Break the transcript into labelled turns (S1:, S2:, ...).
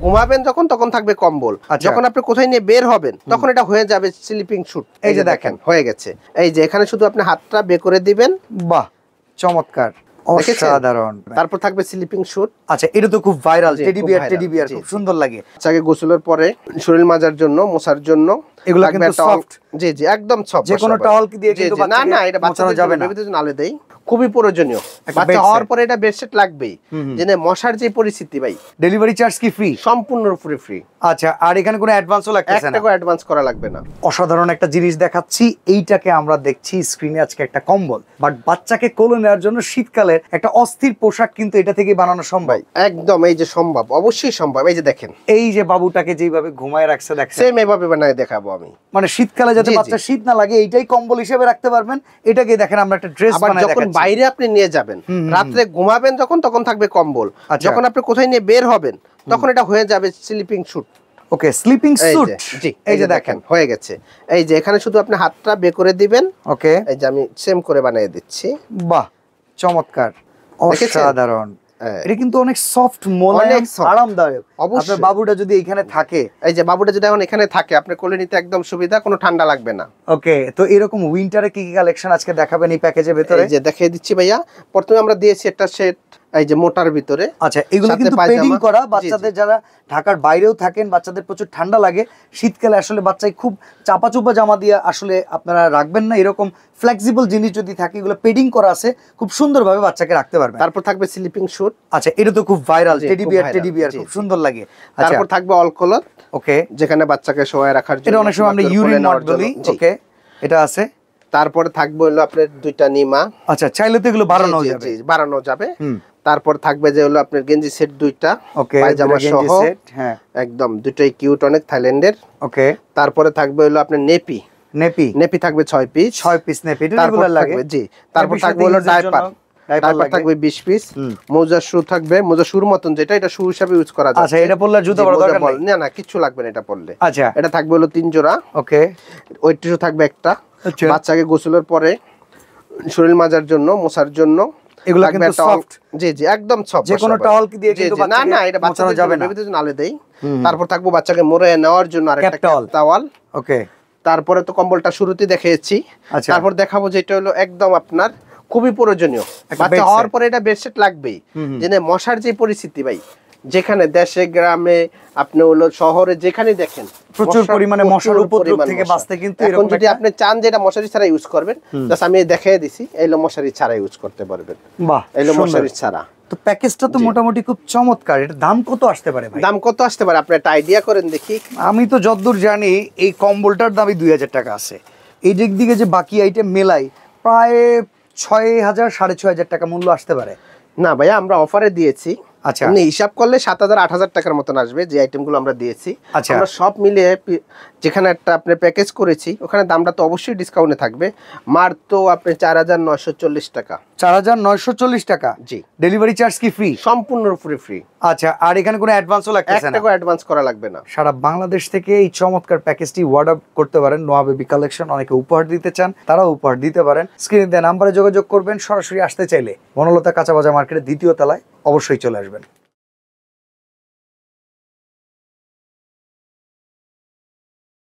S1: ঘুমাবেন যখন তখন থাকবে কম্বল, যখন আপনি কোথায় নিয়ে বের হবেন তখন এটা হয়ে যাবে স্লিপিং স্যুট। এই যে দেখেন হয়ে গেছে। এই যে এখানে শুধু আপনি হাতটা বের করে দিবেন।
S2: বাহ, চমৎকার, অসাধারণ।
S1: তারপর থাকবে স্লিপিং স্যুট।
S2: আচ্ছা, এটা তো খুব ভাইরাল, টেডি বিয়ার খুব সুন্দর লাগে।
S1: বাচ্চাকে গোসলের পরে শরীর মাজার জন্য, মোছার জন্য
S2: এগুলো কিন্তু সফট।
S1: জি জি, একদম সফট।
S2: যে কোনো টাওয়াল কি দিয়ে কিন্তু
S1: না না, এটা বাচ্চাদের যাবে না, বেবিদের জন্য আলাদা দেই। খুবই প্রয়োজনীয়। বাচ্চা হওয়ার পরে এটা বেডশিট লাগবেই, জেনে মশার যে পরিস্থিতি ভাই।
S2: ডেলিভারি চার্জ কি ফ্রি?
S1: সম্পূর্ণ ফ্রি।
S2: আচ্ছা, আর এখানে কোনো অ্যাডভান্সও লাগতেছে না?
S1: 1 টাকা অ্যাডভান্স করা লাগবে না।
S2: অসাধারণ একটা জিনিস দেখাচ্ছি, এইটাকে আমরা দেখছি স্ক্রিনে আজকে একটা কম্বল, বাট বাচ্চাকে কোলে নেওয়ার জন্য শীতকালের একটা অস্থির পোশাক কিন্তু এটা থেকে বানানো সম্ভব।
S1: একদম, এই যে সম্ভব, অবশ্যই সম্ভব। এই যে দেখেন,
S2: এই যে বাবুটাকে যেভাবে ঘুমায় রাখছে দেখেন,
S1: সেম এভাবে বানায় দেখাবো আমি।
S2: মানে শীতকালে যাতে বাচ্চা শীত না লাগে এইটাই কম্বল হিসেবে রাখতে পারবেন। এটাকে দেখেন আমরা একটা ড্রেস বানায় দেখাচ্ছি।
S1: যখন বাইরে আপনি নিয়ে যাবেন, রাতে ঘুমাবেন যখন, তখন থাকবে কম্বল, যখন আপনি কোথায় নিয়ে বের হবেন তখন এটা হয়ে যাবে স্লিপিং স্যুট।
S2: ওকে, স্লিপিং স্যুট।
S1: জি, এই যে দেখেন হয়ে গেছে। এই যে এখানে শুধু আপনি হাতটা বের করে দিবেন।
S2: ওকে,
S1: এই যে আমি সেম করে বানিয়ে দিচ্ছি।
S2: বাহ, চমৎকার, অসাধারণ। এটা কিন্তু অনেক সফট, মোলায়েম, আরামদায়ক। আপনার বাবুটা যদি এখানে থাকে,
S1: এই যে বাবুটা যদি এখন এখানে থাকে, আপনি কোলে নিতে একদম সুবিধা, কোনো ঠান্ডা লাগবে না।
S2: ওকে, তো এরকম উইন্টারে কি কি কালেকশন আজকে দেখাবেন এই প্যাকেজের ভিতরে?
S1: এই যে দেখিয়ে দিচ্ছি ভাইয়া। প্রথমে আমরা দিয়েছি একটা সেট, এই যে মোটার ভিতরে।
S2: আচ্ছা, এগুলো কিন্তু পেডিং করা। বাচ্চাদের যারা ঢাকার বাইরেও থাকেন, বাচ্চাদের প্রচুর ঠান্ডা লাগে শীতকালে, আসলে বাচ্চাই খুব চাপা জামা দিয়ে আসলে আপনারা রাখবেন না। এরকম ফ্লেক্সিবল জিনিস যদি থাকে, এগুলো পেডিং করা আছে, খুব সুন্দরভাবে বাচ্চাকে রাখতে পারবেন।
S1: তারপর থাকবে স্লিপিং স্যুট।
S2: আচ্ছা, এটা তো খুব ভাইরাল, টেডি বিয়ার খুব সুন্দর লাগে।
S1: তারপর থাকবে অল কলর।
S2: ওকে,
S1: যেখানে বাচ্চাকে শোয়ায় রাখার জন্য,
S2: এটা অনেক সময় আমরা ইউরিন মড বলি। ওকে, এটা আছে।
S1: তারপরে থাকবে হলো আপনার 2টা নিমা।
S2: আচ্ছা, চাইলে তো এগুলো বাড়ানো যাবে।
S1: তারপর থাকবে যে হলো আপনার গেঞ্জি সেট 2টা, পায়জামা সহ।
S2: হ্যাঁ,
S1: একদম দুটোই কিউট, অনেক থাইল্যান্ডের।
S2: ওকে,
S1: তারপরে থাকবে হলো আপনার নেপি থাকবে 6 পিস নেপি, এটা রেগুলার লাগে। জি, তারপর থাকবে হলো ডাইপার থাকবে 20 পিস। মোজা শু থাকবে, মোজা শুর মতন, যেটা এটা শু হিসেবে ইউজ করা যায়।
S2: আচ্ছা, এটা পরলে জুতা পরা দরকার
S1: নেই? না, কিছু লাগবে না এটা পরলে।
S2: আচ্ছা,
S1: এটা থাকবে হলো 3 জোড়া।
S2: ওকে,
S1: ওই টিস্যু থাকবে একটা, বাচ্চাকে গোসলের পরে শরীর মাজার জন্য, মোছার জন্য।
S2: এগুলো কিন্তু সফট।
S1: জি জি, একদম সফট।
S2: যে কোনো টাওয়াল কি দিয়ে কিন্তু
S1: না না, এটা বাচ্চাদের যাবে না, বেবিদের জন্য আলাদা দেই। তারপর থাকবে বাচ্চাকে মোড়ে নেওয়ার জন্য আরেকটা টাওয়াল।
S2: ওকে,
S1: তারপরে তো কম্বলটা শুরুতে দেখিয়েছি। তারপর দেখাবো যেটা হলো একদম আপনার খুবই প্রয়োজনীয়, বাচ্চা হওয়ার পরে এটা বেডশিট লাগবেই, জেনে মশার যে পরিস্থিতি ভাই, যেখানে দেশে গ্রামে আপনি হলো শহরে যেখানে দেখেন
S2: প্রচুর পরিমাণে মশার উপদ্রব থেকে বাঁচতে কিন্তু
S1: এখন যদি আপনি চান যে এটা মশারি ছাড়া ইউজ করবেন, জাস্ট আমি দেখিয়ে দিছি, এইলো মশারি ছাড়া ইউজ করতে পারবেন।
S2: বাহ,
S1: এইলো মশারি ছাড়া।
S2: তো প্যাকেজটা তো মোটামুটি খুব চমৎকার। এটা দাম কত আসতে পারে ভাই?
S1: দাম কত আসতে পারে আপনি একটা আইডিয়া করেন দেখি।
S2: আমি তো যতদূর জানি এই কম্বলটার দামই 2000 টাকা আছে। এই দিক দিকে যে বাকি আইটেম মেলাই, প্রায় 6000 6500 টাকা মূল্য আসতে পারে।
S1: না ভাইয়া, আমরা অফারে দিয়েছি।
S2: আচ্ছা,
S1: আপনি হিসাব করলে 7000 8000 টাকার মতন আসবে যে আইটেমগুলো আমরা দিয়েছি।
S2: আচ্ছা,
S1: আমরা সব মিলিয়ে যেখানে একটা আপনি প্যাকেজ করেছি, ওখানে দামটা তো অবশ্যই ডিসকাউন্টে থাকবে। মার তো আপনি 4940 টাকা।
S2: 4940 টাকা।
S1: জি,
S2: ডেলিভারি চার্জ কি ফ্রি?
S1: সম্পূর্ণ ফ্রি।
S2: আচ্ছা, আর এখানে কোনো অ্যাডভান্সও লাগতেছে না?
S1: 1 টাকা অ্যাডভান্স করা লাগবে না।
S2: সারা বাংলাদেশ থেকে এই চমৎকার প্যাকেজটি অর্ডার করতে পারেন। নোয়া বেবি কালেকশন, অনেকে উপহার দিতে চান, তারাও উপহার দিতে পারেন। স্ক্রিনে দেওয়া নাম্বারে যোগাযোগ করবেন। সরাসরি আসতে চাইলে বনলতা কাঁচা বাজার মার্কেটের 2য় তলায় অবশ্যই চলে আসবেন।